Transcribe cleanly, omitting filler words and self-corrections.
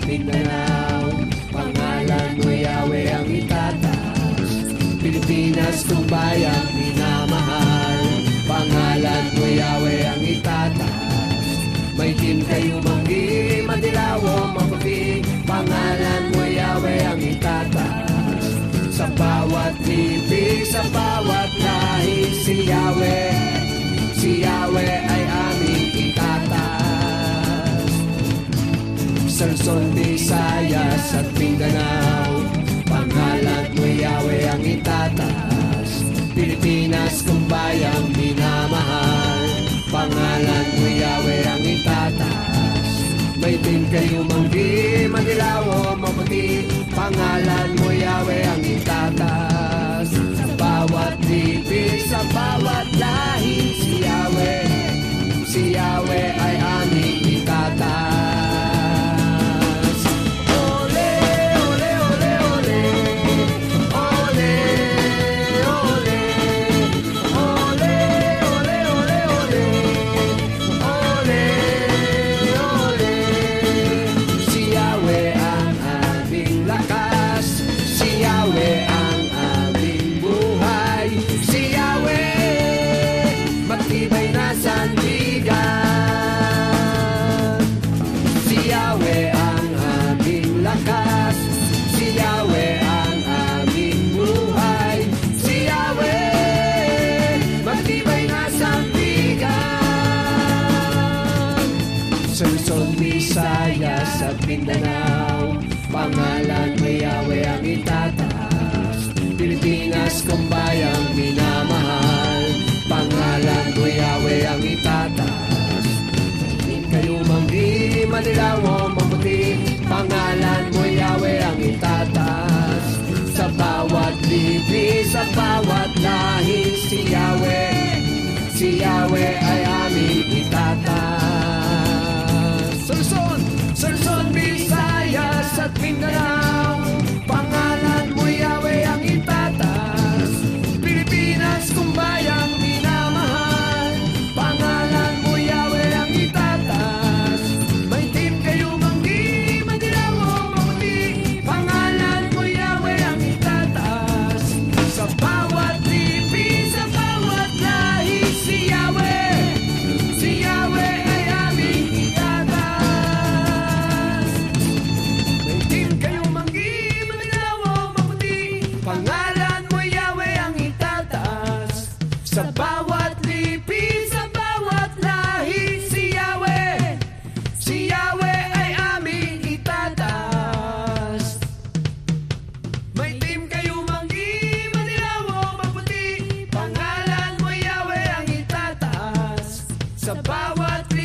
Mindanao, pangalan mo Yahweh ang itataas. Pilipinas kung bayang minamahal, pangalan mo Yahweh ang itataas. May team kayo manggi, madilaw o maputi, pangalan mo Yahweh ang itataas. Sa bawat bibig, sa bawat lahi, si Yahweh ay aming itataas. Sa Luzon, Visayas at Mindanao, pangalan mo Yahweh ang itataas. Pilipinas kung bayang minamahal, pangalan mo Yahweh ang itataas. May din kayo manggi, madilaw o maputi, pangalan mo Yahweh ang itataas. Sa bawat bibig, sa bawat lahi, si Yahweh ay aming itataas. Sa Luzon, Visayas at Mindanao, pangalan mo Yahweh ang itataas. Pilipinas kung bayang minamahal, pangalan mo Yahweh ang itataas. Hindi kayo manggi, madilaw o maputi, pangalan mo Yahweh ang itataas. Sa bawat lipi, sa bawat lahi, si Yahweh ay aming itataas. Sa Luzon, Visayas at Mindanao, pangalan mo Yahweh ang itataas. Pilipinas bawat